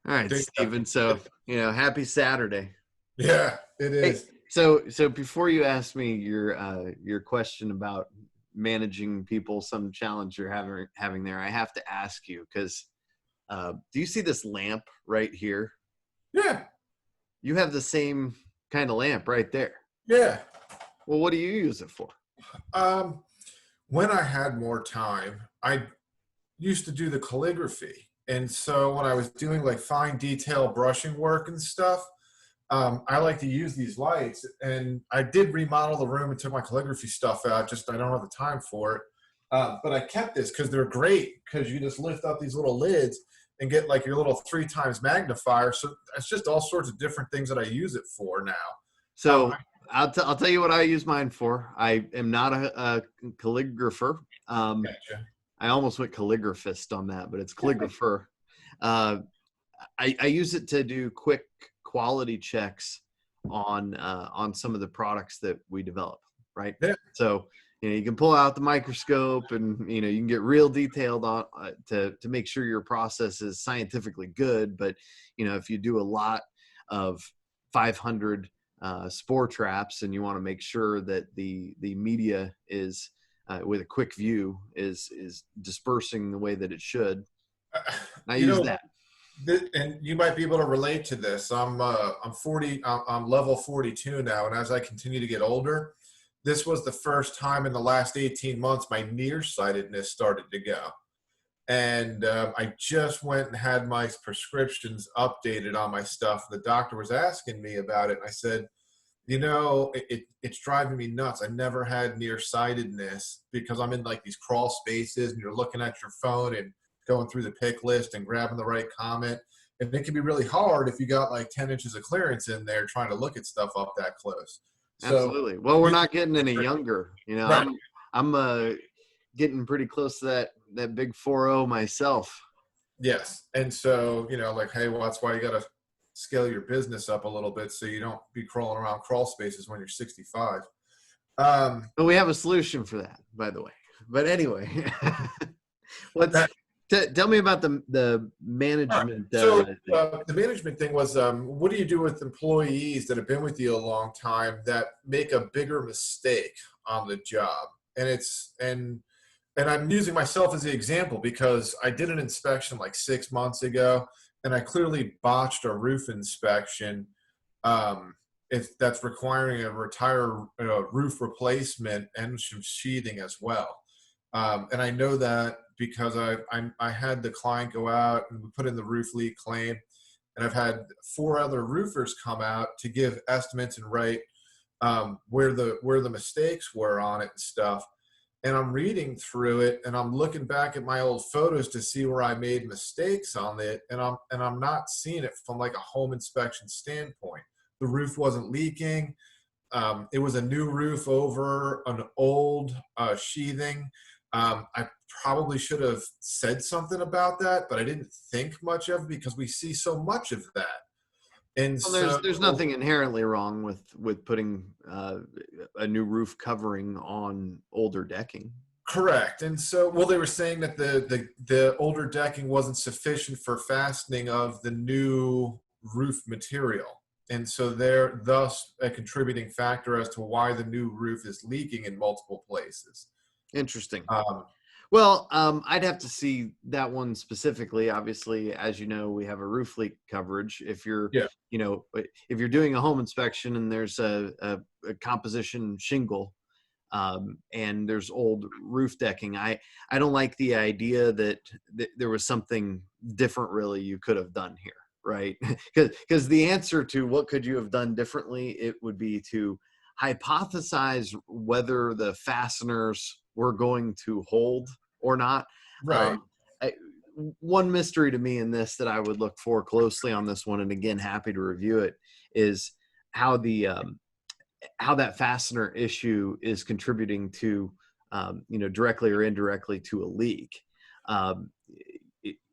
All right, Stephen. So, happy Saturday. Yeah, it Hey, is. so before you ask me your question about managing people, some challenge you're having there, I have to ask you because do you see this lamp right here? Yeah, You have the same kind of lamp right there. yeah. Well, what do you use it for? Um, when I had more time, I used to do the calligraphy. And so when I was doing like fine detail brushing work and stuff, I like to use these lights. And I did remodel the room and took my calligraphy stuff out. Just I don't have the time for it. But I kept this because they're great because you just lift up these little lids and get like your little 3 times magnifier. So it's just all sorts of different things that I use it for now. Um, So I'll tell you what I use mine for. I am not a calligrapher. Gotcha. I almost went calligraphist on that, but it's calligrapher. Uh, I use it to do quick quality checks on some of the products that we develop, right? Yeah. So you can pull out the microscope and you can get real detailed on to make sure your process is scientifically good. But if you do a lot of 500 spore traps and you want to make sure that the media is with a quick view is dispersing the way that it should, Uh, I You use know, that. and you might be able to relate to this. I'm 40. I'm level 42 now, and as I continue to get older, this was the first time in the last 18 months my nearsightedness started to go. And I just went and had my prescriptions updated on my stuff. The doctor was asking me about it, and I said, it's driving me nuts. I never had nearsightedness because I'm in like these crawl spaces and you're looking at your phone and going through the pick list and grabbing the right comment. And it can be really hard if you got like 10 inches of clearance in there trying to look at stuff up that close. So, Absolutely. Well, we're you, not getting any younger. right. I'm getting pretty close to that big 4-0 myself. Yes. And so, like, hey, well, that's why you got to scale your business up a little bit so you don't be crawling around crawl spaces when you're 65. Um, But we have a solution for that, by the way. But anyway, let's that, tell me about the all right. management So thing. the management thing was, what do you do with employees that have been with you a long time that make a bigger mistake on the job? And I'm using myself as the example because I did an inspection like 6 months ago, and I clearly botched a roof inspection. If that's requiring a roof replacement and some sheathing as well. And I know that because I had the client go out and we put in the roof leak claim, and I've had 4 other roofers come out to give estimates and write where the mistakes were on it and stuff. And I'm reading through it and I'm looking back at my old photos to see where I made mistakes on it, and I'm not seeing it from like a home inspection standpoint. The roof wasn't leaking. It was a new roof over an old sheathing. I probably should have said something about that, but I didn't think much of it because we see so much of that. And Well, so, there's nothing inherently wrong with putting a new roof covering on older decking. correct. And so, well, they were saying that the older decking wasn't sufficient for fastening of the new roof material. And so they're thus a contributing factor as to why the new roof is leaking in multiple places. Interesting. Um, Well, I'd have to see that one specifically. Obviously, as you know, we have a roof leak coverage. If you're, yeah, if you're doing a home inspection and there's a composition shingle, and there's old roof decking, I don't like the idea that there was something different really you could have done here, right? Because the answer to what could you have done differently, it would be to hypothesize whether the fasteners were going to hold or not. right. Um, I, one mystery to me in this that I would look for closely on this one, and again, happy to review it, is how how that fastener issue is contributing to, directly or indirectly to a leak. Um,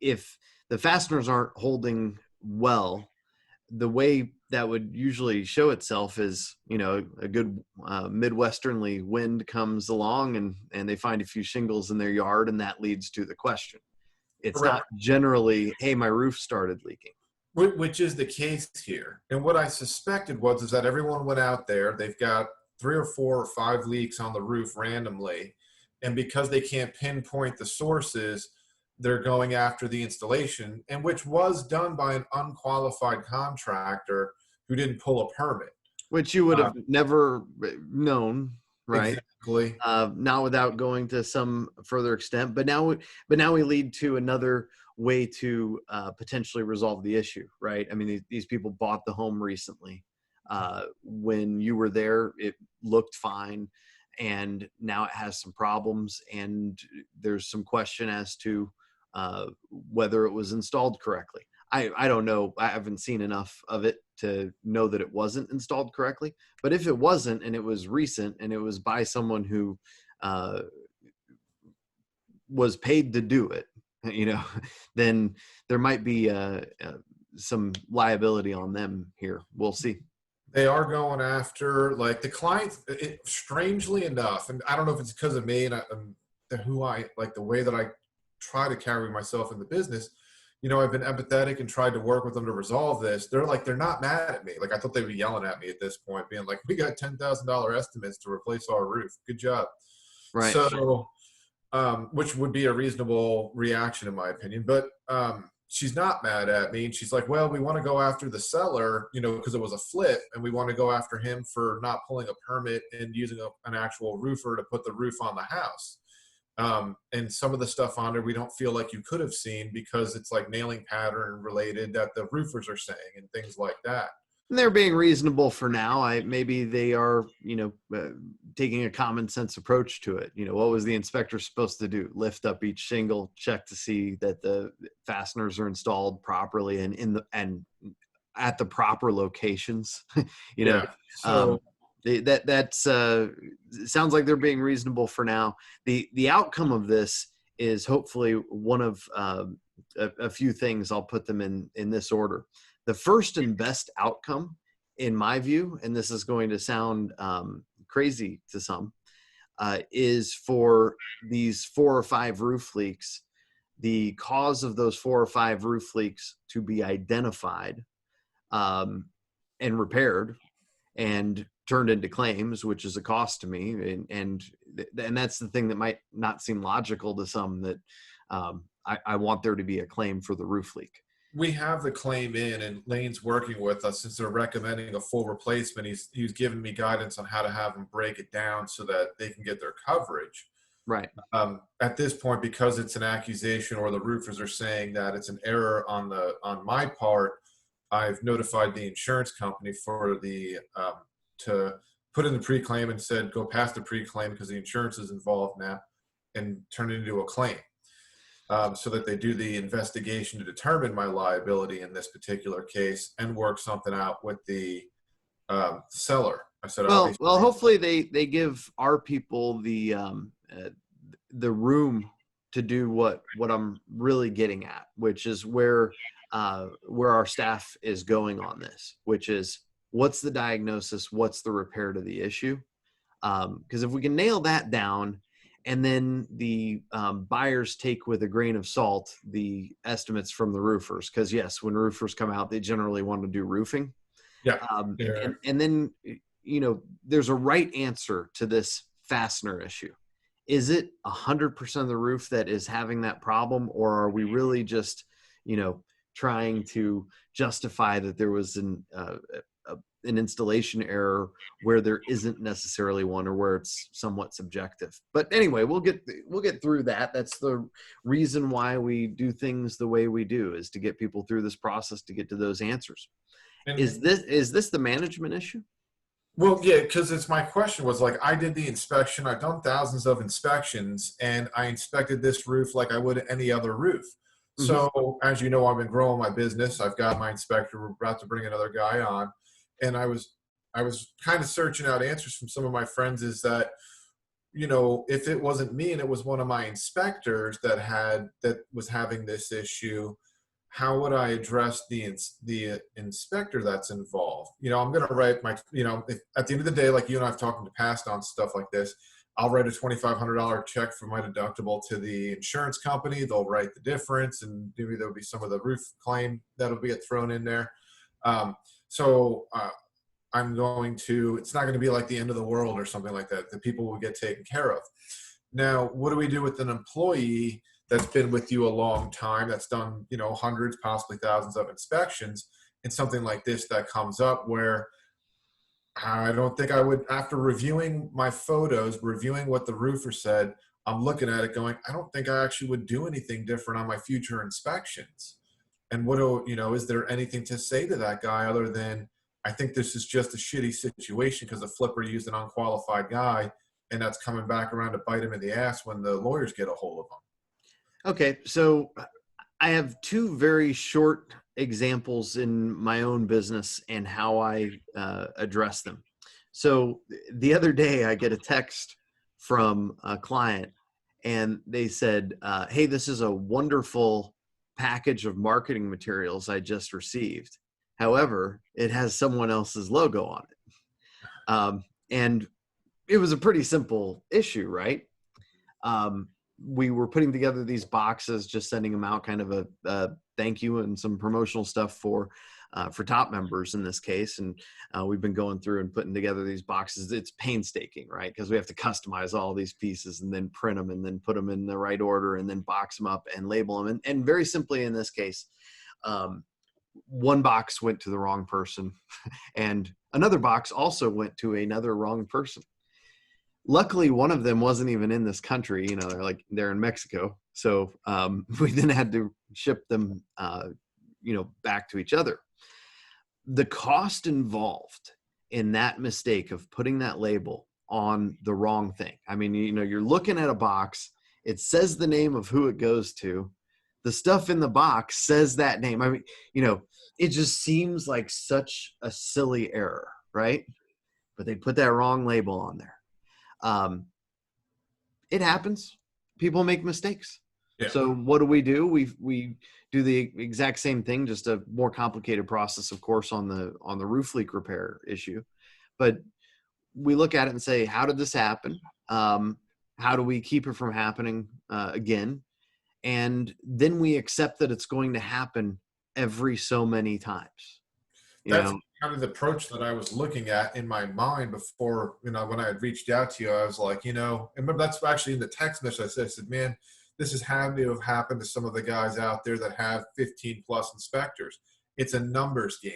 if the fasteners aren't holding well, the way that would usually show itself is, a good midwesternly wind comes along and they find a few shingles in their yard, and that leads to the question. It's not Correct. generally, hey, my roof started leaking. which is the case here. And what I suspected was is that everyone went out there. They've got 3 or 4 or 5 leaks on the roof randomly, and because they can't pinpoint the sources, they're going after the installation, and which was done by an unqualified contractor who didn't pull a permit. Which you would have never known, right? Exactly. Not without going to some further extent. But now we lead to another way to potentially resolve the issue, right? I mean, these people bought the home recently. When you were there, it looked fine, and now it has some problems, and there's some question as to whether it was installed correctly. I don't know. I haven't seen enough of it to know that it wasn't installed correctly. But if it wasn't, and it was recent, and it was by someone who was paid to do it, then there might be some liability on them here. We'll see. They are going after like the clients. Strangely enough, and I don't know if it's because of me and who I like, the way that I try to carry myself in the business. I've been empathetic and tried to work with them to resolve this. They're not mad at me. Like, I thought they would be yelling at me at this point, being like, we got $10,000 estimates to replace our roof. Good job. Right. So, which would be a reasonable reaction in my opinion. But she's not mad at me. And she's like, well, we want to go after the seller, because it was a flip, and we want to go after him for not pulling a permit and using an actual roofer to put the roof on the house. And some of the stuff on there we don't feel like you could have seen because it's like nailing pattern related that the roofers are saying and things like that. And they're being reasonable for now. Maybe they are, taking a common sense approach to it. What was the inspector supposed to do? Lift up each shingle, check to see that the fasteners are installed properly and at the proper locations. Yeah. So that's sounds like they're being reasonable for now. The outcome of this is hopefully one of a few things. I'll put them in this order. The first and best outcome, in my view, and this is going to sound crazy to some, is for these 4 or 5 roof leaks, the cause of those 4 or 5 roof leaks to be identified and repaired and turned into claims, which is a cost to me. And that's the thing that might not seem logical to some, that I want there to be a claim for the roof leak. We have the claim in, and Lane's working with us since they're recommending a full replacement. He's given me guidance on how to have them break it down so that they can get their coverage. Right. At this point, because it's an accusation or the roofers are saying that it's an error on my part, I've notified the insurance company for to put in the pre-claim and said, go past the pre-claim because the insurance is involved now, and turn it into a claim. So that they do the investigation to determine my liability in this particular case and work something out with the seller. I said, well, hopefully they give our people the room to do what I'm really getting at, which is where our staff is going on this, which is what's the diagnosis, what's the repair to the issue. Because if we can nail that down, and then the buyers take with a grain of salt the estimates from the roofers, because yes, when roofers come out, they generally want to do roofing. Yeah. And then, there's a right answer to this fastener issue. Is it 100% of the roof that is having that problem, or are we really just, trying to justify that there was an installation error where there isn't necessarily one, or where it's somewhat subjective? But anyway, we'll get through that. That's the reason why we do things the way we do, is to get people through this process to get to those answers. And is this the management issue? Well, yeah, because it's my question was like, I did the inspection. I've done thousands of inspections, and I inspected this roof like I would any other roof. Mm-hmm. So as you know, I've been growing my business. I've got my inspector. We're about to bring another guy on. And I was kind of searching out answers from some of my friends, is that, if it wasn't me and it was one of my inspectors that was having this issue, how would I address the inspector that's involved? I'm going to write my, if, at the end of the day, like you and I've talked in the past on stuff like this, I'll write a $2,500 check for my deductible to the insurance company. They'll write the difference, and maybe there'll be some of the roof claim that'll be thrown in there. Um, so I'm going to, it's not going to be like the end of the world or something like that. The people will get taken care of. Now, what do we do with an employee that's been with you a long time, that's done, hundreds, possibly thousands of inspections, and something like this that comes up where I don't think I would, after reviewing my photos, reviewing what the roofer said, I'm looking at it going, I don't think I actually would do anything different on my future inspections. And is there anything to say to that guy other than, I think this is just a shitty situation because the flipper used an unqualified guy, and that's coming back around to bite him in the ass when the lawyers get a hold of him. Okay, so I have two very short examples in my own business and how I address them. So the other day I get a text from a client, and they said, hey, this is a wonderful package of marketing materials I just received. However, it has someone else's logo on it. And it was a pretty simple issue, right? We were putting together these boxes, just sending them out, kind of a thank you and some promotional stuff for top members in this case. And we've been going through and putting together these boxes. It's painstaking, right? Because we have to customize all these pieces and then print them and then put them in the right order and then box them up and label them. And very simply in this case, one box went to the wrong person and another box also went to another wrong person. Luckily, one of them wasn't even in this country. They're in Mexico. So we then had to ship them, back to each other. The cost involved in that mistake of putting that label on the wrong thing. I mean, you're looking at a box. It says the name of who it goes to. The stuff in the box says that name. I mean, it just seems like such a silly error, right? But they put that wrong label on there. It happens. People make mistakes. Yeah. So what do? We do the exact same thing, just a more complicated process, of course, on the roof leak repair issue. But we look at it and say, how did this happen? How do we keep it from happening again? And then we accept that it's going to happen every so many times. That's kind of the approach that I was looking at in my mind before, when I had reached out to you. I was like, and remember, that's actually in the text message I said, man, this is having to have happened to some of the guys out there that have 15 plus inspectors. It's a numbers game.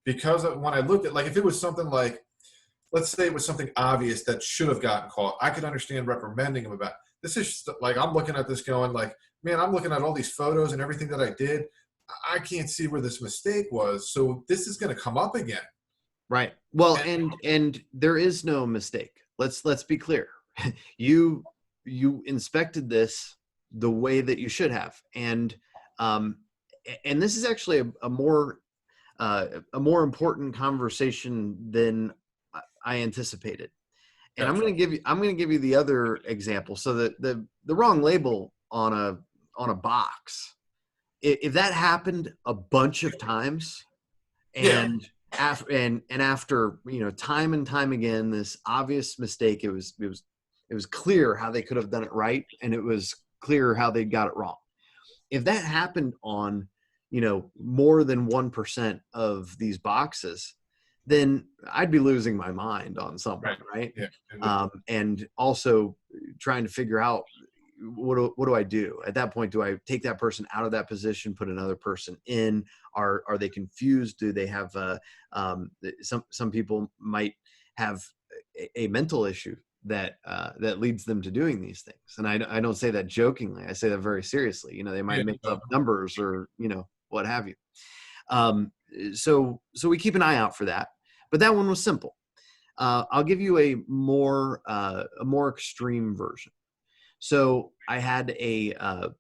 Because when I looked at, if it was something like, let's say it was something obvious that should have gotten caught, I could understand reprimanding him about it. This is just, I'm looking at this going man, I'm looking at all these photos and everything that I did. I can't see where this mistake was. So this is going to come up again. Right. Well, and there is no mistake. Let's be clear. You inspected this the way that you should have. And this is actually a more important conversation than I anticipated. And gotcha. I'm going to give you the other example. So the wrong label on a box, if that happened a bunch of times, and after time and time again, this obvious mistake, it was clear how they could have done it right, and it was clear how they got it wrong. If that happened on more than 1% of these boxes, then I'd be losing my mind on someone, right? Yeah. And also trying to figure out, what do I do at that point? Do I take that person out of that position, put another person in? Are they confused? Do they have some people might have a mental issue that leads them to doing these things? And I don't say that jokingly. I say that very seriously. They might make up numbers or what have you. So we keep an eye out for that. But that one was simple. I'll give you a more extreme version. So I had an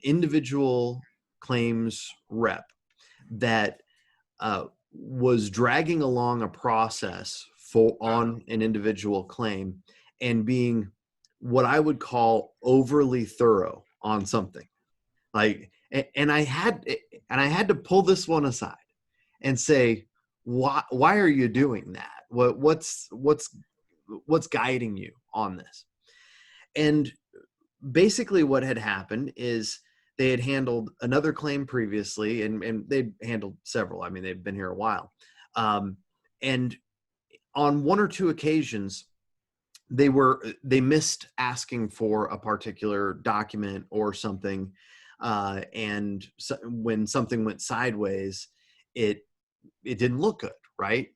individual claims rep that was dragging along a process on an individual claim and being what I would call overly thorough on something. And I had to pull this one aside and say, why are you doing that? What's guiding you on this. And basically what had happened is they had handled another claim previously, and they'd handled several. I mean, they've been here a while. And on one or two occasions, they missed asking for a particular document or something. And so when something went sideways, it didn't look good, right?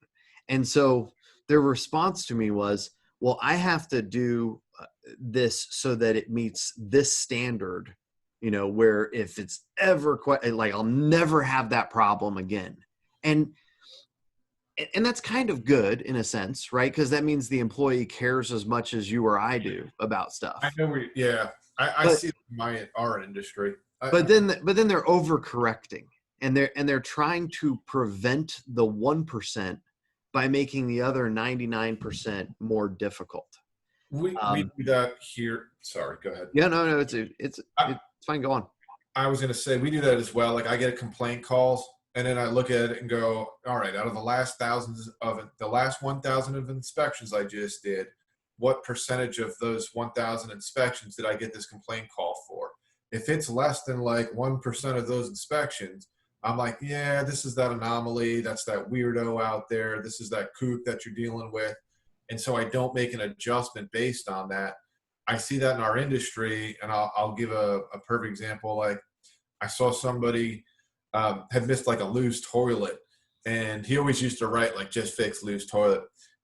And so their response to me was, well, I have to do this so that it meets this standard, where if it's ever quite like, I'll never have that problem again. And that's kind of good in a sense, right? Because that means the employee cares as much as you or I do about stuff. I know I see it in our industry. But then they're overcorrecting, and they're trying to prevent the 1% by making the other 99% more difficult. We do that here. Sorry, go ahead. Yeah, no, it's fine. Go on. I was going to say, we do that as well. Like, I get complaint calls, and then I look at it and go, all right, out of the last 1,000 of inspections I just did, what percentage of those 1,000 inspections did I get this complaint call for? If it's less than like 1% of those inspections, I'm like, yeah, this is that anomaly. That's that weirdo out there. This is that kook that you're dealing with. And so I don't make an adjustment based on that. I see that in our industry, and I'll give a perfect example. Like, I saw somebody had missed like a loose toilet, and he always used to write like, just fix loose toilet.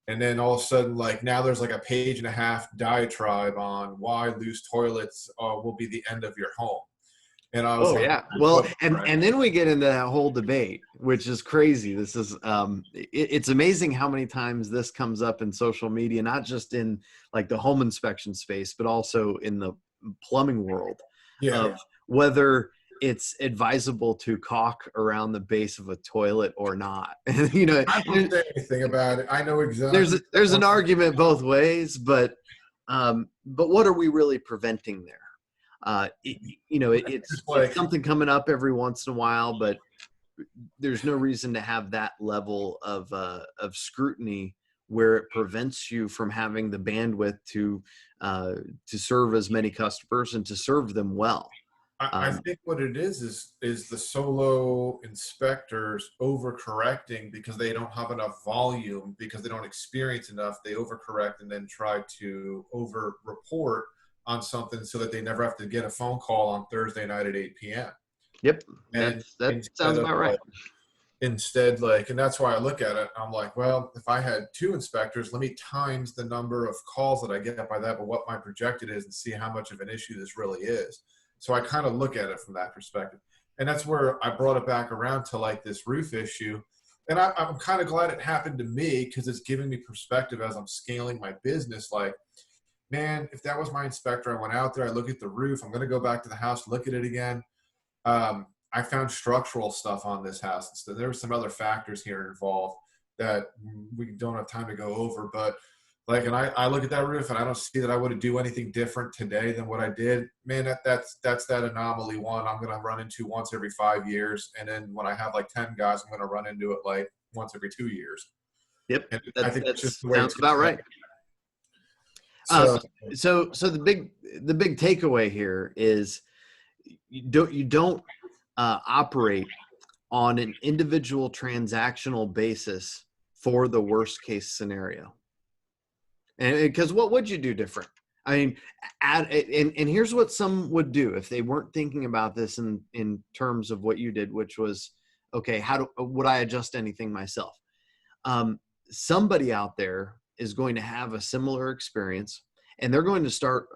And then all of a sudden, like, now there's like a 1.5-page diatribe on why loose toilets will be the end of your home. And I was yeah. Well, and then we get into that whole debate, which is crazy. This is it's amazing how many times this comes up in social media, not just in like the home inspection space, but also in the plumbing world, of whether it's advisable to caulk around the base of a toilet or not. And I don't say anything about it. I know exactly. There's an argument both ways, but what are we really preventing there? It's something coming up every once in a while, but there's no reason to have that level of scrutiny where it prevents you from having the bandwidth to serve as many customers and to serve them well. I think what it is the solo inspectors overcorrecting because they don't have enough volume, because they don't experience enough. They overcorrect and then try to over-report on something so that they never have to get a phone call on Thursday night at 8 p.m. Yep. That sounds about right. Instead, like, and that's why I look at it. I'm like, well, if I had 2 inspectors, let me times the number of calls that I get by that, but what my projected is, and see how much of an issue this really is. So I kind of look at it from that perspective. And that's where I brought it back around to like this roof issue. And I'm kind of glad it happened to me, because it's giving me perspective as I'm scaling my business. Like, man, if that was my inspector, I went out there, I look at the roof, I'm going to go back to the house, look at it again. I found structural stuff on this house. So there were some other factors here involved that we don't have time to go over, but like, and I look at that roof and I don't see that I would do anything different today than what I did. Man, that's that anomaly one I'm going to run into once every 5 years. And then when I have like 10 guys, I'm going to run into it like once every 2 years. Yep. I think that's just the way sounds about right. So the big takeaway here is you don't operate on an individual transactional basis for the worst case scenario. And because what would you do different? I mean, and here's what some would do if they weren't thinking about this in terms of what you did, which was, okay, would I adjust anything myself? Somebody out there is going to have a similar experience, and they're going to start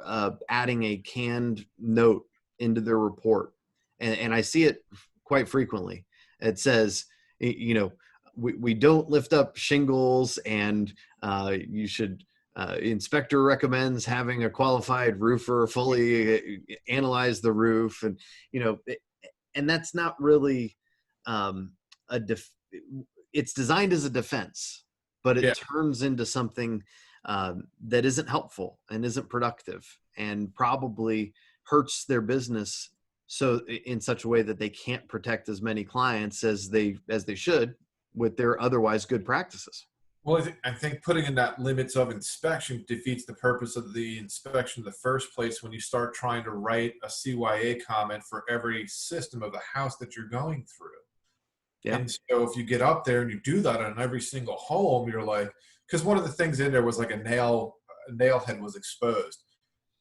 adding a canned note into their report. And I see it quite frequently. It says, we don't lift up shingles, and you should, inspector recommends having a qualified roofer fully analyze the roof. And, and that's not really it's designed as a defense, but it turns into something that isn't helpful and isn't productive, and probably hurts their business in such a way that they can't protect as many clients as they should with their otherwise good practices. Well, I think putting in that limits of inspection defeats the purpose of the inspection in the first place when you start trying to write a CYA comment for every system of the house that you're going through. Yeah, And so if you get up there and you do that on every single home, you're like, because one of the things in there was like a nail head was exposed.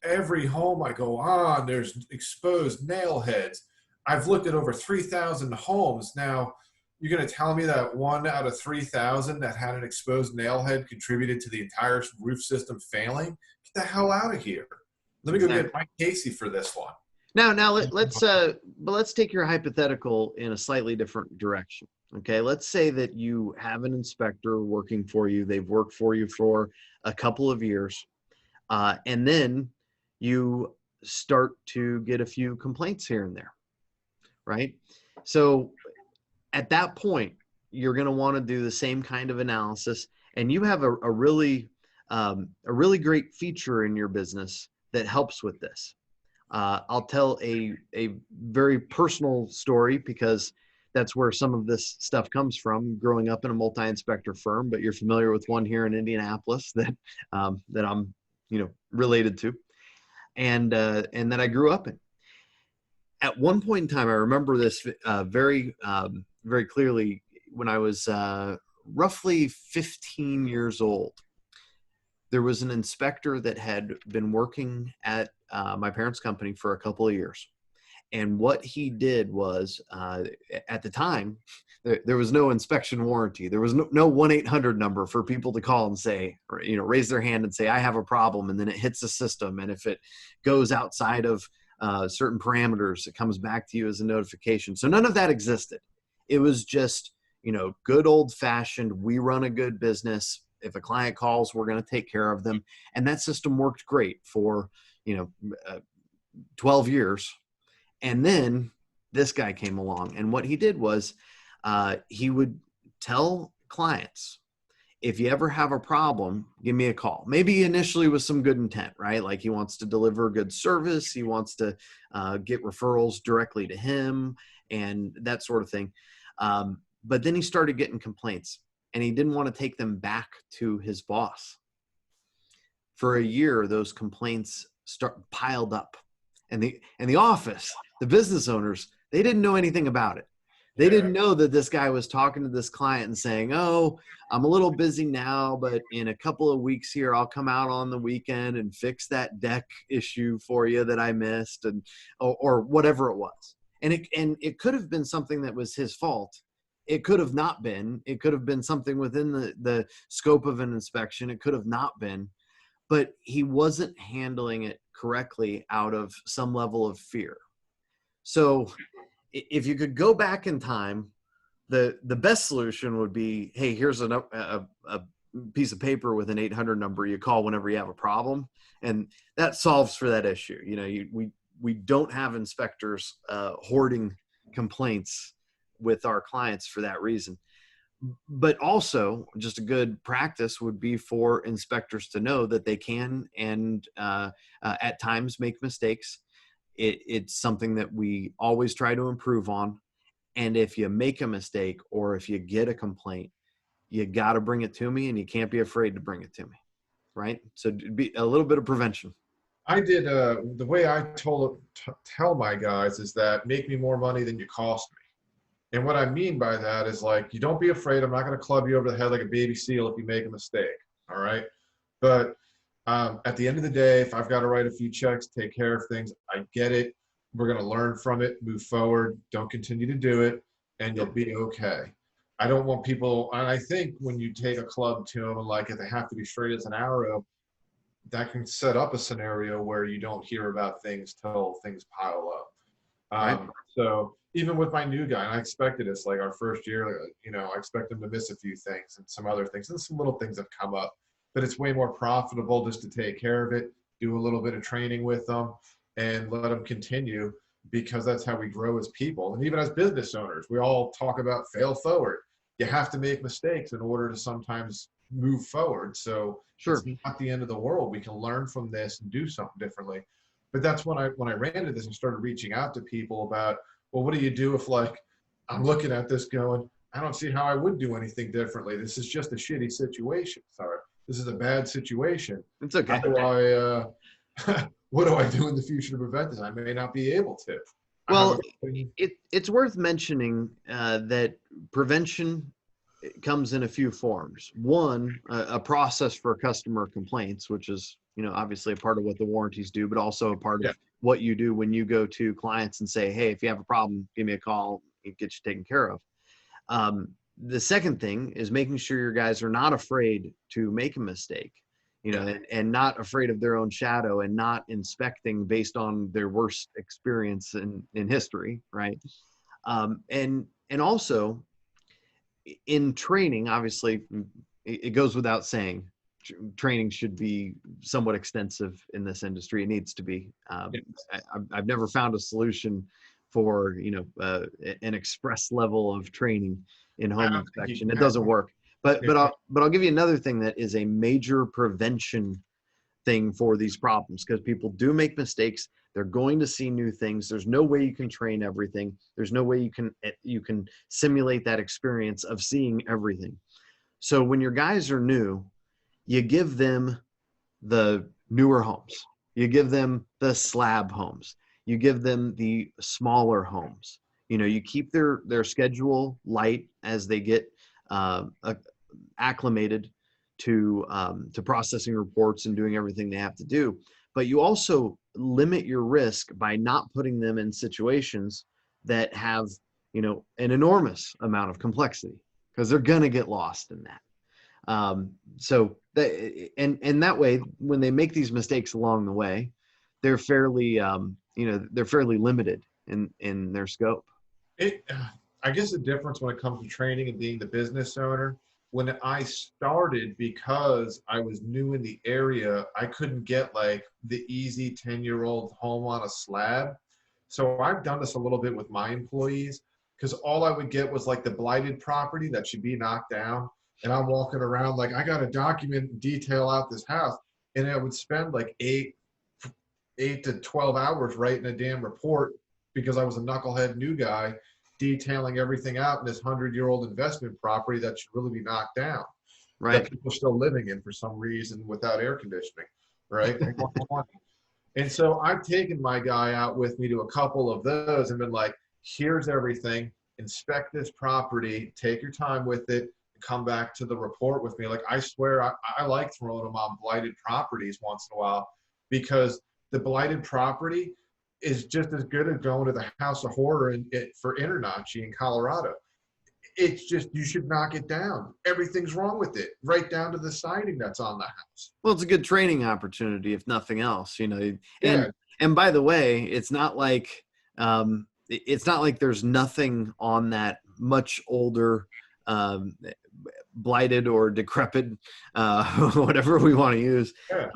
Every home I go on, there's exposed nail heads. I've looked at over 3,000 homes. Now, you're going to tell me that 1 out of 3,000 that had an exposed nail head contributed to the entire roof system failing? Get the hell out of here. Let me go get exactly. Mike Casey for this one. Let's take your hypothetical in a slightly different direction. Okay, let's say that you have an inspector working for you. They've worked for you for a couple of years, and then you start to get a few complaints here and there, right? So at that point, you're going to want to do the same kind of analysis, and you have a really great feature in your business that helps with this. I'll tell a very personal story because that's where some of this stuff comes from. Growing up in a multi-inspector firm, but you're familiar with one here in Indianapolis that that I'm related to, and that I grew up in. At one point in time, I remember this very clearly when I was roughly 15 years old. There was an inspector that had been working at my parents' company for a couple of years. And what he did was, at the time, there was no inspection warranty. There was no 1-800 number for people to call and say, or, raise their hand and say, I have a problem. And then it hits the system. And if it goes outside of certain parameters, it comes back to you as a notification. So none of that existed. It was just, good old fashioned, we run a good business. If a client calls, we're going to take care of them. And that system worked great for, 12 years. And then this guy came along. And what he did was he would tell clients, if you ever have a problem, give me a call. Maybe initially with some good intent, right? Like he wants to deliver good service. He wants to get referrals directly to him and that sort of thing. But then he started getting complaints and he didn't want to take them back to his boss. For a year, those complaints piled up. And the office, the business owners, they didn't know anything about it. They didn't know that this guy was talking to this client and saying, oh, I'm a little busy now, but in a couple of weeks here, I'll come out on the weekend and fix that deck issue for you that I missed, and or whatever it was. And it could have been something that was his fault. It could have not been. It could have been something within the scope of an inspection. It could have not been. But he wasn't handling it correctly out of some level of fear. So if you could go back in time, the best solution would be, hey, here's a piece of paper with an 800 number. You call whenever you have a problem, and that solves for that issue. We don't have inspectors hoarding complaints with our clients for that reason. But also, just a good practice would be for inspectors to know that they can and at times make mistakes. It's something that we always try to improve on. And if you make a mistake or if you get a complaint, you got to bring it to me, and you can't be afraid to bring it to me. Right? So it'd be a little bit of prevention. I did the way I tell my guys is that make me more money than you cost me. And what I mean by that is like, you don't be afraid. I'm not going to club you over the head like a baby seal if you make a mistake. All right. But at the end of the day, if I've got to write a few checks, take care of things, I get it. We're going to learn from it, move forward. Don't continue to do it, and you'll be okay. I don't want people, and I think when you take a club to them and like if they have to be straight as an arrow, that can set up a scenario where you don't hear about things till things pile up. Right. So even with my new guy, and I expected it's like our first year, I expect him to miss a few things and some other things, and some little things have come up, but it's way more profitable just to take care of it, do a little bit of training with them, and let them continue, because that's how we grow as people. And even as business owners, we all talk about fail forward. You have to make mistakes in order to sometimes move forward. So Sure. it's not the end of the world. We can learn from this and do something differently. But that's when I ran into this and started reaching out to people about, well, what do you do if like I'm looking at this going, I don't see how I would do anything differently. This is just a shitty situation. Sorry, this is a bad situation. It's How okay. do I, what do I do in the future to prevent this? I may not be able to. I have a Well, it's worth mentioning that prevention comes in a few forms. One, a process for customer complaints, which is, obviously a part of what the warranties do, but also a part yeah, of what you do when you go to clients and say, hey, if you have a problem, give me a call, it gets you taken care of. The second thing is making sure your guys are not afraid to make a mistake, yeah, and not afraid of their own shadow, and not inspecting based on their worst experience in history, right? And also in training, obviously, it goes without saying, training should be somewhat extensive in this industry. It needs to be. yeah. I've never found a solution for an express level of training in I home don't think you inspection. can It have doesn't one. work. But Yeah, I'll give you another thing that is a major prevention thing for these problems, because people do make mistakes. They're going to see new things. There's no way you can train everything. There's no way you can simulate that experience of seeing everything. So when your guys are new, you give them the newer homes. You give them the slab homes. You give them the smaller homes. You keep their schedule light as they get uh, acclimated to processing reports and doing everything they have to do. But you also limit your risk by not putting them in situations that have an enormous amount of complexity, because they're going to get lost in that. So that, and that way, when they make these mistakes along the way, they're fairly limited in their scope. it, I guess the difference when it comes to training and being the business owner, when I started, because I was new in the area, I couldn't get like the easy 10-year-old home on a slab. So I've done this a little bit with my employees, because all I would get was like the blighted property that should be knocked down. And I'm walking around like, I got to document and detail out this house. And I would spend like eight to 12 hours writing a damn report, because I was a knucklehead new guy detailing everything out in this 100-year-old investment property that should really be knocked down, that Right. people are still living in for some reason without air conditioning, right? And so I've taken my guy out with me to a couple of those and been like, here's everything, inspect this property, take your time with it, and come back to the report with me. Like, I swear, I like throwing them on blighted properties once in a while, because the blighted property is just as good as going to the House of Horror for Internachi in Colorado. It's just, you should knock it down. Everything's wrong with it, right down to the siding that's on the house. Well, it's a good training opportunity, if nothing else, and Yeah, and by the way, it's not like there's nothing on that much older, um, blighted or decrepit, whatever we want to use. yeah.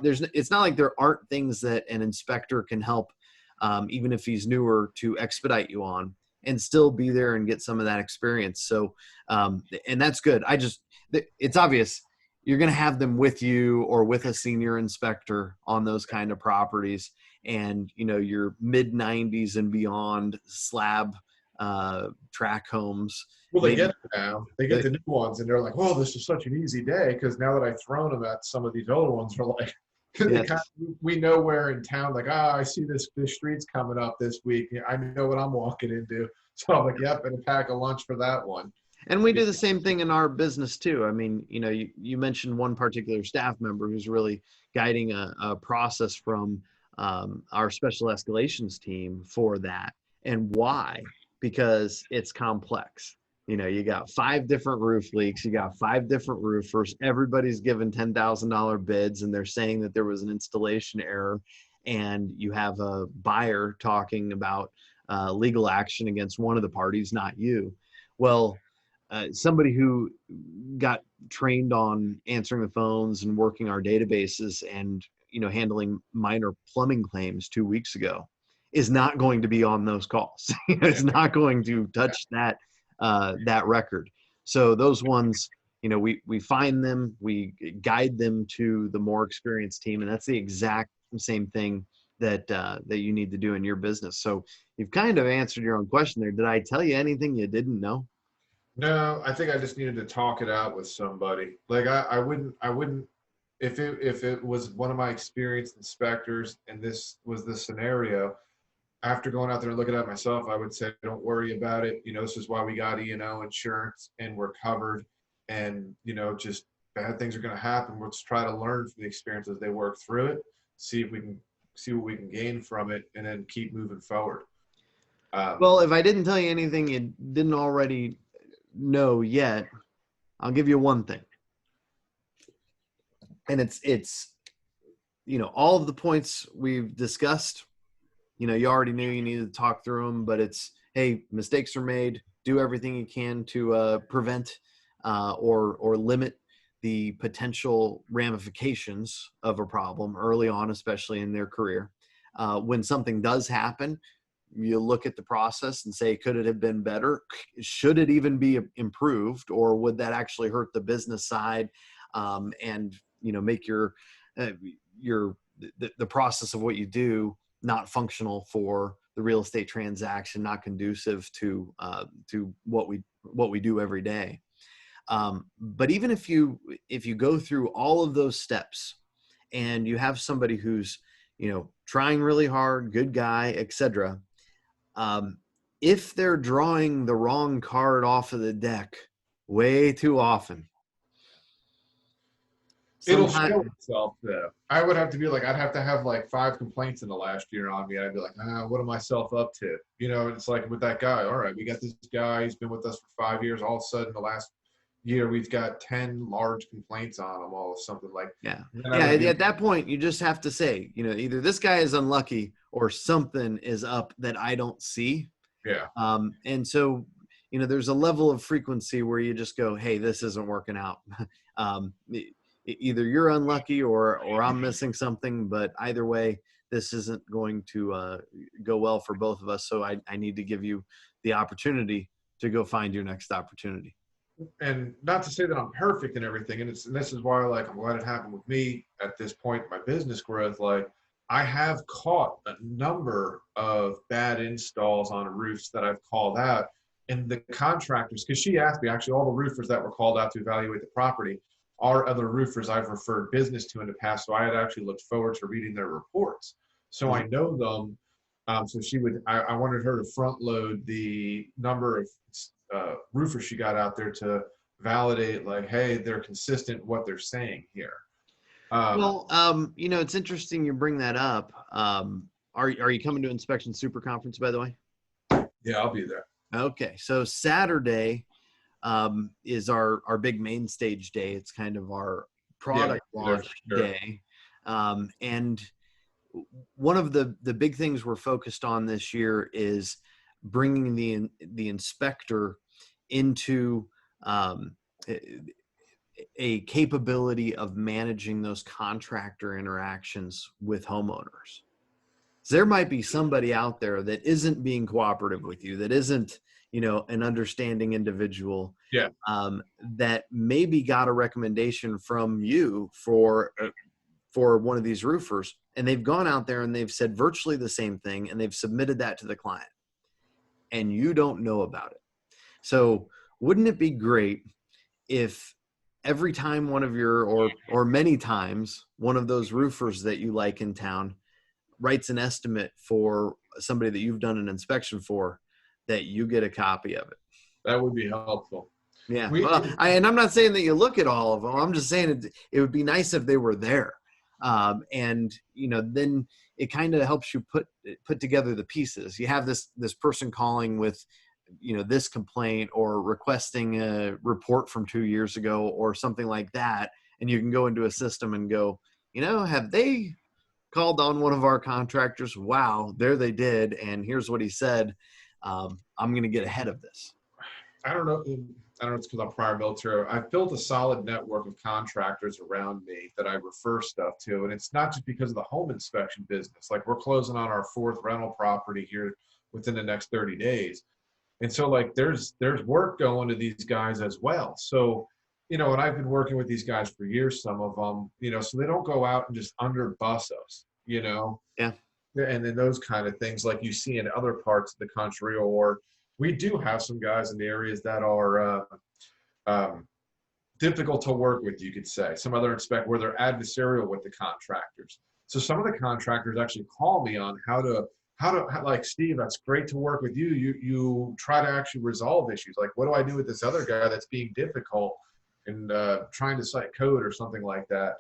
It's not like there aren't things that an inspector can help, even if he's newer, to expedite you on, and still be there and get some of that experience. So, and that's good. It's obvious you're going to have them with you or with a senior inspector on those kind of properties. And, your mid 90s and beyond slab track homes, Well, they get maybe. it now. They get the new ones, and they're like, "Oh, this is such an easy day." Because now that I've thrown them at some of these older ones, are like, they Yes. kind of, we know where in town. Like, I see this street's coming up this week. I know what I'm walking into. So I'm like, "Yep," and a pack of lunch for that one. And we do the same thing in our business too. I mean, you mentioned one particular staff member who's really guiding a process from our special escalations team for that. And why? Because it's complex. You got 5 different roof leaks. You got 5 different roofers. Everybody's given $10,000 bids, and they're saying that there was an installation error. And you have a buyer talking about legal action against one of the parties, not you. Well, somebody who got trained on answering the phones and working our databases and handling minor plumbing claims 2 weeks ago is not going to be on those calls. Yeah, It's not going to touch that record. So those ones, we find them, we guide them to the more experienced team, and that's the exact same thing that you need to do in your business. So you've kind of answered your own question there. Did I tell you anything you didn't know? No, I think I just needed to talk it out with somebody. Like I wouldn't, if it was one of my experienced inspectors and this was the scenario, after going out there and looking at it myself, I would say, don't worry about it. This is why we got E&O insurance and we're covered. And, just bad things are going to happen. Let's try to learn from the experience as they work through it, see if we can see what we can gain from it, and then keep moving forward. Well, if I didn't tell you anything you didn't already know yet, I'll give you one thing. And it's all of the points we've discussed, you already knew you needed to talk through them, but it's, hey, mistakes are made. Do everything you can to prevent or limit the potential ramifications of a problem early on, especially in their career. When something does happen, you look at the process and say, could it have been better? Should it even be improved, or would that actually hurt the business side and make the process of what you do not functional for the real estate transaction, not conducive to what we do every day. But even if you go through all of those steps and you have somebody who's trying really hard, good guy, etc., if they're drawing the wrong card off of the deck way too often, It'll show itself though. I would have to be like, I'd have to have like 5 complaints in the last year on me. I'd be like, what am I self up to? It's like with that guy. All right, we got this guy. He's been with us for 5 years. All of a sudden, the last year, we've got 10 large complaints on him, all of something like. Yeah. At that point, you just have to say, either this guy is unlucky or something is up that I don't see. Yeah. And so, there's a level of frequency where you just go, hey, this isn't working out. Either you're unlucky or I'm missing something, but either way, this isn't going to go well for both of us. So I need to give you the opportunity to go find your next opportunity. And not to say that I'm perfect and everything, and this is why, like, I'm glad it happened with me at this point in my business growth. Like, I have caught a number of bad installs on roofs that I've called out, and the contractors, because she asked me, actually, all the roofers that were called out to evaluate the property are other roofers I've referred business to in the past. So I had actually looked forward to reading their reports. So I know them. So I wanted her to front load the number of roofers she got out there to validate, like, hey, they're consistent what they're saying here. It's interesting you bring that up. Are you coming to Inspection Super Conference, by the way? Yeah, I'll be there. Okay. So Saturday is our big main stage day. It's kind of our product launch day. And one of the big things we're focused on this year is bringing the inspector into a capability of managing those contractor interactions with homeowners. So there might be somebody out there that isn't being cooperative with you, that isn't an understanding individual, that maybe got a recommendation from you for one of these roofers, and they've gone out there and they've said virtually the same thing, and they've submitted that to the client, and you don't know about it. So wouldn't it be great if every time one of your, or many times, one of those roofers that you like in town writes an estimate for somebody that you've done an inspection for, that you get a copy of it? That would be helpful. Yeah. And I'm not saying that you look at all of them. I'm just saying it would be nice if they were there. And then it kind of helps you put together the pieces. You have this person calling with, this complaint or requesting a report from 2 years ago or something like that. And you can go into a system and go, have they called on one of our contractors? Wow, there they did. And here's what he said. I'm going to get ahead of this. I don't know. It's because I'm prior military. I've built a solid network of contractors around me that I refer stuff to. And it's not just because of the home inspection business. Like, we're closing on our 4th rental property here within the next 30 days. And so, like, there's work going to these guys as well. So, and I've been working with these guys for years, some of them, so they don't go out and just underbus us, Yeah. And then those kind of things like you see in other parts of the country, or, we do have some guys in the areas that are difficult to work with, you could say. Some other inspect where they're adversarial with the contractors. So some of the contractors actually call me on how to like, Steve, that's great to work with you. You try to actually resolve issues. Like, what do I do with this other guy that's being difficult and trying to cite code or something like that?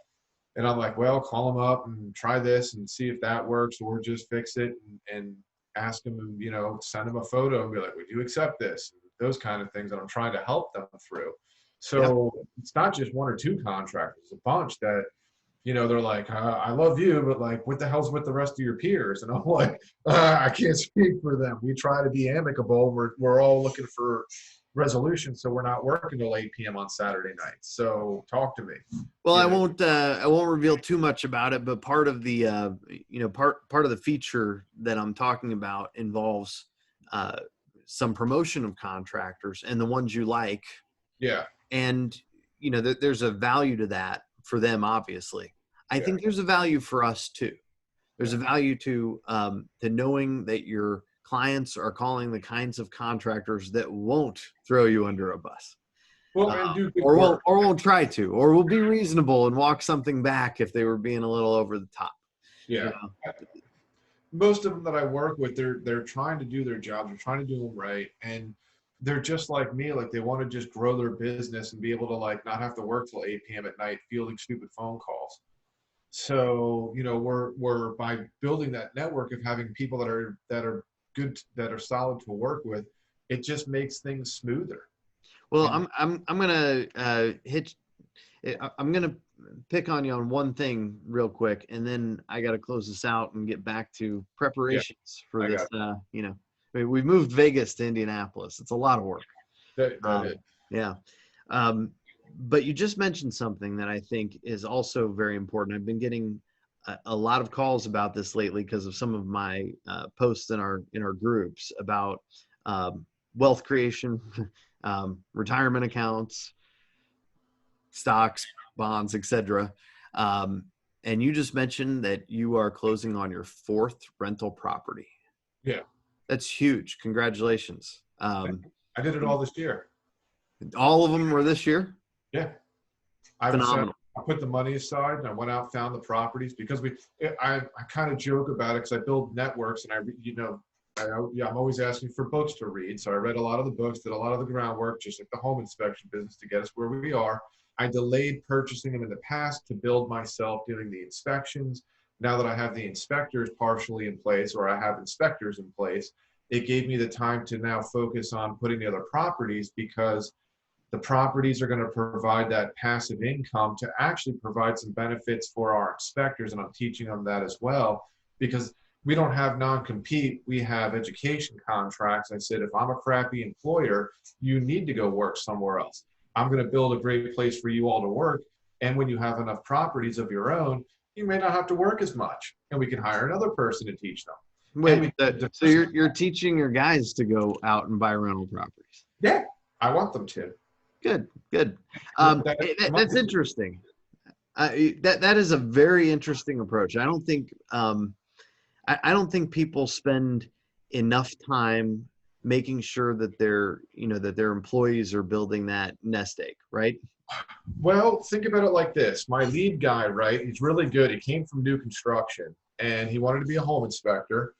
And I'm like, well, call him up and try this and see if that works, or just fix it and ask him, and, you know, send him a photo and be like, would you accept this? Those kind of things that I'm trying to help them through. So it's not just one or two contractors, it's a bunch that, you know, they're like, I love you, but like, what the hell's with the rest of your peers? And I'm like, I can't speak for them. We try to be amicable. We're all looking for resolution, so we're not working till 8 p.m. on Saturday night. So talk to me. Well, I won't reveal too much about it, but part of the part of the feature that I'm talking about involves some promotion of contractors and the ones you like. Yeah. And you know, there's a value to that for them, obviously. I think there's a value for us too. There's a value to knowing that your clients are calling the kinds of contractors that won't throw you under a bus. Well, and do good or work. won't try to, or will be reasonable and walk something back if they were being a little over the top. Yeah. You know? Most of them that I work with, they're trying to do their jobs, they're trying to do them right, and they're just like me. Like, they want to just grow their business and be able to, like, not have to work till 8 p.m. at night fielding stupid phone calls. So, you know, we're by building that network of having people that are good, that are solid to work with, it just makes things smoother. Well, I'm gonna I'm gonna pick on you on one thing real quick, and then I got to close this out and get back to preparations for this. You know, I mean, we've moved Vegas to Indianapolis. It's a lot of work. That is. Yeah. But you just mentioned something that I think is also very important. I've been getting a lot of calls about this lately because of some of my posts in our groups about wealth creation, retirement accounts, stocks, bonds, etc. And you just mentioned that you are closing on your 4th rental property. Yeah. That's huge. Congratulations. I did it all this year. All of them were this year? Yeah. Phenomenal. I put the money aside and I went out, found the properties, because I kind of joke about it because I build networks, and I'm always asking for books to read. So I read a lot of the books, did a lot of the groundwork, just like the home inspection business, to get us where we are. I delayed purchasing them in the past to build myself doing the inspections. Now that I have the inspectors partially in place, or I have inspectors in place, it gave me the time to now focus on putting the other properties, because the properties are going to provide that passive income to actually provide some benefits for our inspectors. And I'm teaching them that as well, because we don't have non-compete, we have education contracts. I said, if I'm a crappy employer, you need to go work somewhere else. I'm going to build a great place for you all to work. And when you have enough properties of your own, you may not have to work as much, and we can hire another person to teach them. Wait, so you're teaching your guys to go out and buy rental properties? Yeah, I want them to. Good. That's interesting. That is a very interesting approach. I don't think I don't think people spend enough time making sure that their employees are building that nest egg, right? Well, think about it like this. My lead guy, right, he's really good. He came from new construction, and he wanted to be a home inspector.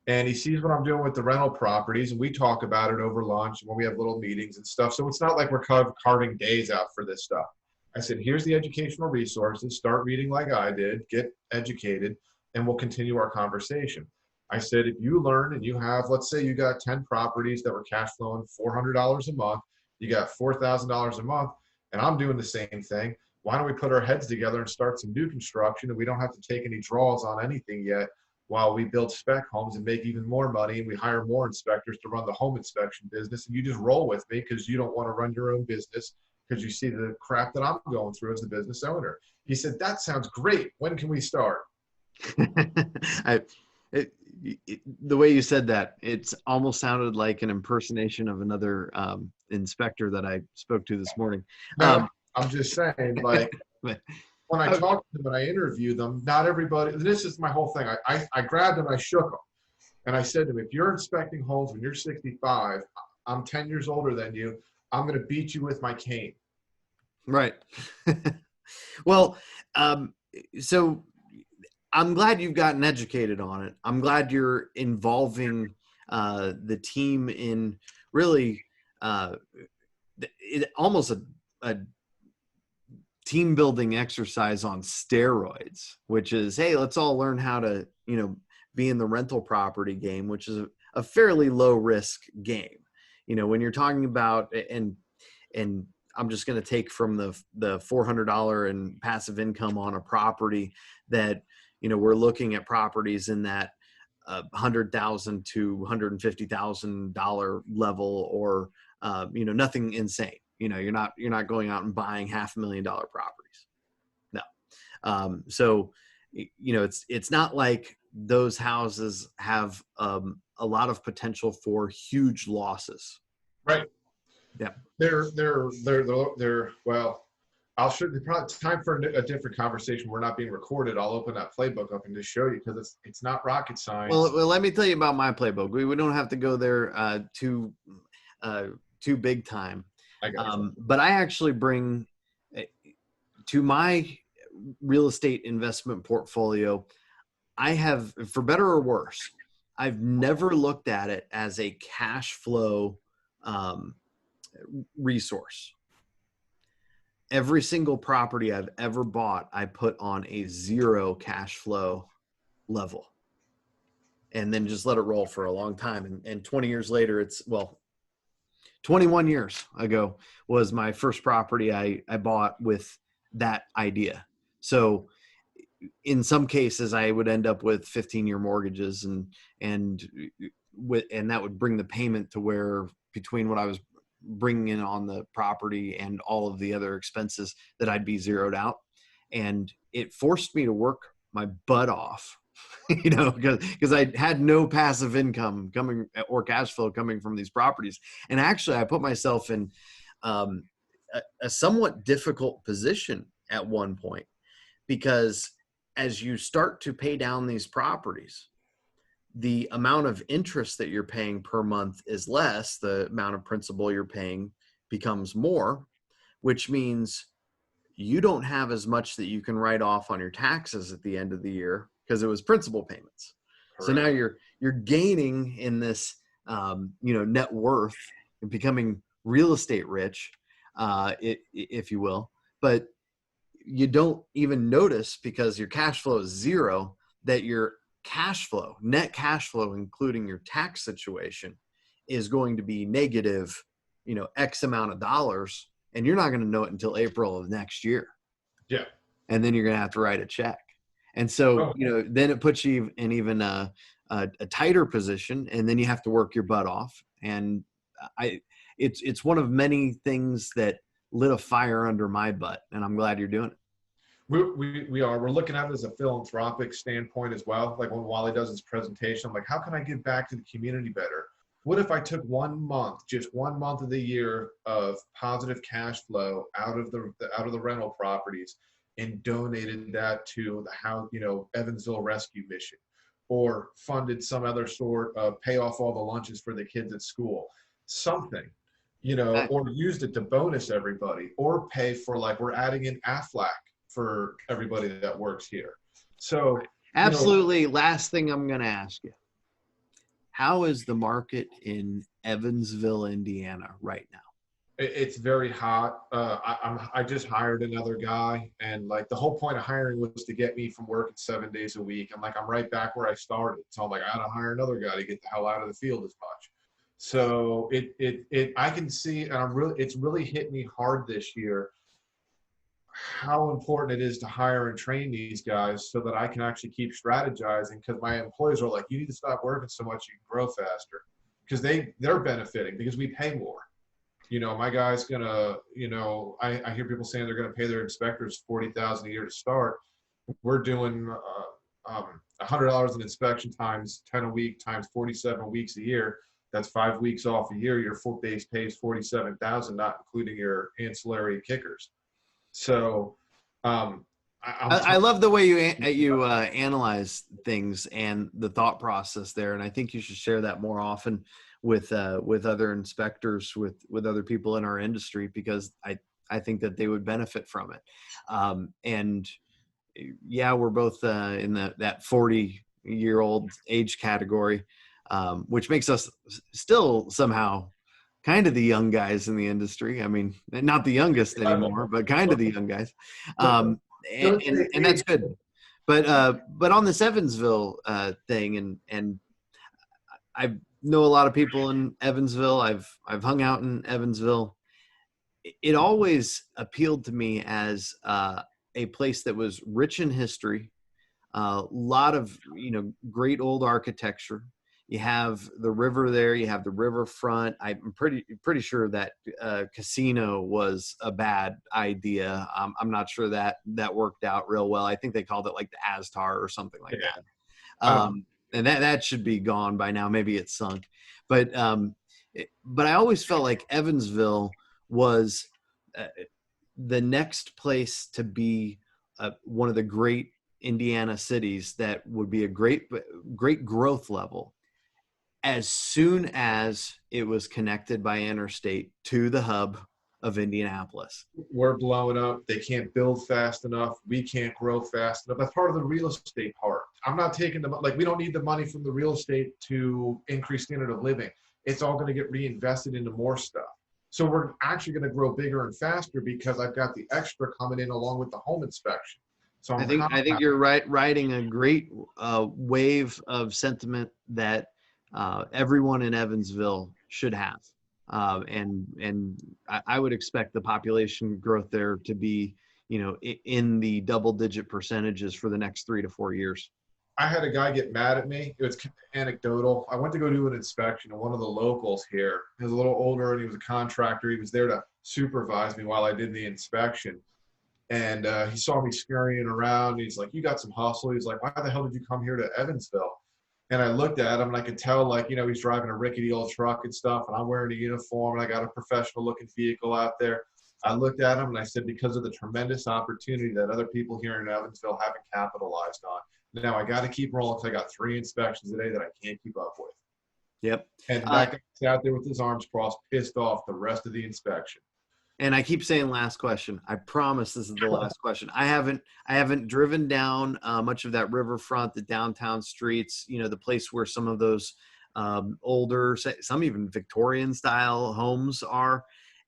And he sees what I'm doing with the rental properties, and we talk about it over lunch when we have little meetings and stuff. So it's not like we're carving days out for this stuff. I said, here's the educational resources. Start reading like I did, get educated, and we'll continue our conversation. I said, if you learn and you have, let's say you got 10 properties that were cash flowing $400 a month, you got $4,000 a month, and I'm doing the same thing. Why don't we put our heads together and start some new construction, and we don't have to take any draws on anything yet, while we build spec homes and make even more money, and we hire more inspectors to run the home inspection business, and you just roll with me because you don't want to run your own business because you see the crap that I'm going through as the business owner. He said, that sounds great. When can we start? The way you said that, it's almost sounded like an impersonation of another inspector that I spoke to this morning. No, I'm just saying, like, when I talk to them and I interview them, not everybody, this is my whole thing. I grabbed them, I shook them. And I said to him, if you're inspecting homes when you're 65, I'm 10 years older than you. I'm going to beat you with my cane. Right. Well, so I'm glad you've gotten educated on it. I'm glad you're involving the team in really almost a team building exercise on steroids, which is, hey, let's all learn how to, be in the rental property game, which is a fairly low risk game. When you're talking about, and I'm just going to take from the $400 in passive income on a property that, we're looking at properties in that $100,000 to $150,000 level, or nothing insane. You're not going out and buying $500,000 properties. No. So it's not like those houses have a lot of potential for huge losses. Right. Yeah. They're well, I'll show you. Probably time for a different conversation. We're not being recorded. I'll open that playbook up and just show you, because it's not rocket science. Well, let me tell you about my playbook. We don't have to go there too big time. I got you. But I actually bring to my real estate investment portfolio, I have, for better or worse, I've never looked at it as a cash flow resource. Every single property I've ever bought, I put on a 0 cash flow level, and then just let it roll for a long time. And 20 years later, 21 years ago was my first property I bought with that idea. So in some cases I would end up with 15-year mortgages, and that would bring the payment to where, between what I was bringing in on the property and all of the other expenses, that I'd be zeroed out. And it forced me to work my butt off, because I had no passive income coming or cash flow coming from these properties. And actually I put myself in a somewhat difficult position at one point, because as you start to pay down these properties, the amount of interest that you're paying per month is less. The amount of principal you're paying becomes more, which means you don't have as much that you can write off on your taxes at the end of the year, because it was principal payments. Correct. So now you're gaining in this, net worth, and becoming real estate rich, if you will, but you don't even notice, because your cash flow is 0, that your cash flow, net cash flow, including your tax situation, is going to be negative, X amount of dollars, and you're not going to know it until April of next year. Yeah. And then you're going to have to write a check. And so, then it puts you in even a tighter position, and then you have to work your butt off. And it's one of many things that lit a fire under my butt, and I'm glad you're doing it. We're looking at it as a philanthropic standpoint as well. Like when Wally does his presentation, I'm like, how can I give back to the community better? What if I took 1 month, just 1 month of the year, of positive cash flow out of the rental properties, and donated that to the Evansville Rescue Mission, or funded some other sort of pay off all the lunches for the kids at school, something, or used it to bonus everybody, or pay for, like, we're adding in AFLAC for everybody that works here. So absolutely. Last thing I'm going to ask you, how is the market in Evansville, Indiana right now? It's very hot. I just hired another guy, and like the whole point of hiring was to get me from working 7 days a week. I'm right back where I started. So I'm like, I got to hire another guy to get the hell out of the field as much. So I can see, and it's really hit me hard this year, how important it is to hire and train these guys, so that I can actually keep strategizing, because my employees are like, you need to stop working so much, you can grow faster, because they're benefiting, because we pay more. My guy's gonna, I hear people saying they're gonna pay their inspectors $40,000 a year to start. We're doing $100 in inspection times 10 a week times 47 weeks a year. That's 5 weeks off a year. Your full base pays $47,000, not including your ancillary kickers. So I I love the way you analyze things and the thought process there, and I think you should share that more often with other inspectors, with other people in our industry, because I think that they would benefit from it. And yeah, we're both in that 40-year-old age category, which makes us still somehow kind of the young guys in the industry. I mean, not the youngest anymore, but kind of the young guys. And that's good. But on this Evansville thing, and I know a lot of people in Evansville. I've hung out in Evansville. It always appealed to me as a place that was rich in history, a lot of great old architecture. You have the river there. You have the riverfront. I'm pretty sure that casino was a bad idea. I'm not sure that worked out real well. I think they called it like the Astar or something like that. And that should be gone by now. Maybe it's sunk. But I always felt like Evansville was the next place to be one of the great Indiana cities that would be a great growth level as soon as it was connected by interstate to the hub of Indianapolis. We're blowing up. They can't build fast enough. We can't grow fast enough. That's part of the real estate part. I'm not taking we don't need the money from the real estate to increase standard of living. It's all going to get reinvested into more stuff. So we're actually going to grow bigger and faster because I've got the extra coming in along with the home inspection. So I think you're riding a great wave of sentiment that everyone in Evansville should have. And I would expect the population growth there to be, in the double-digit percentages for the next 3 to 4 years. I had a guy get mad at me. It was anecdotal. I went to go do an inspection, and one of the locals here, he was a little older, and he was a contractor. He was there to supervise me while I did the inspection. And he saw me scurrying around. He's like, "You got some hustle." He's like, "Why the hell did you come here to Evansville?" And I looked at him, and I could tell, he's driving a rickety old truck and stuff, and I'm wearing a uniform, and I got a professional-looking vehicle out there. I looked at him, and I said, because of the tremendous opportunity that other people here in Evansville haven't capitalized on. Now I got to keep rolling because I got 3 inspections a day that I can't keep up with. Yep. And that guy sat there with his arms crossed, pissed off the rest of the inspection. And I keep saying last question. I promise this is the last question. I haven't driven down much of that riverfront, the downtown streets, the place where some of those older, some even Victorian style homes are.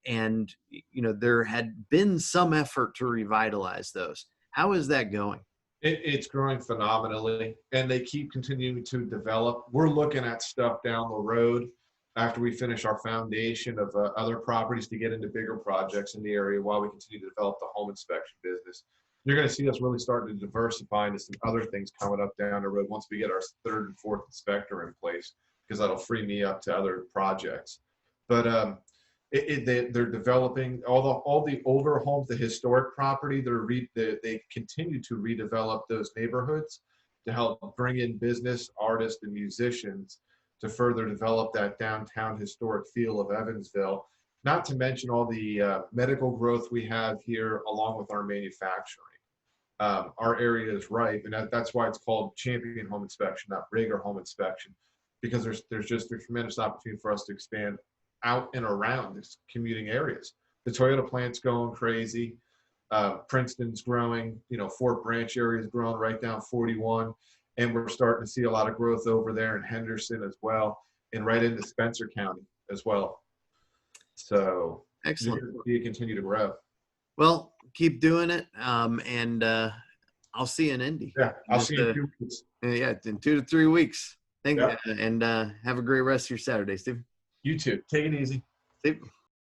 And, there had been some effort to revitalize those. How is that going? It's growing phenomenally, and they keep continuing to develop. We're looking at stuff down the road after we finish our foundation of other properties to get into bigger projects in the area while we continue to develop the home inspection business. You're going to see us really starting to diversify into some other things coming up down the road once we get our 3rd and 4th inspector in place, because that'll free me up to other projects. But they're developing all the older homes, the historic property. They continue to redevelop those neighborhoods to help bring in business, artists, and musicians to further develop that downtown historic feel of Evansville. Not to mention all the medical growth we have here, along with our manufacturing. Our area is ripe, and that's why it's called Champion Home Inspection, not Rager Home Inspection, because there's just a tremendous opportunity for us to expand out and around these commuting areas. The Toyota plant's going crazy. Princeton's growing. Fort Branch area is growing right down 41. And we're starting to see a lot of growth over there in Henderson as well, and right into Spencer County as well. So excellent. You continue to grow. Well, keep doing it. And I'll see you in Indy. Yeah, I'll see you in 2 weeks. Yeah, in 2 to 3 weeks. Thank you. And have a great rest of your Saturday, Steve. You too. Take it easy. Steve.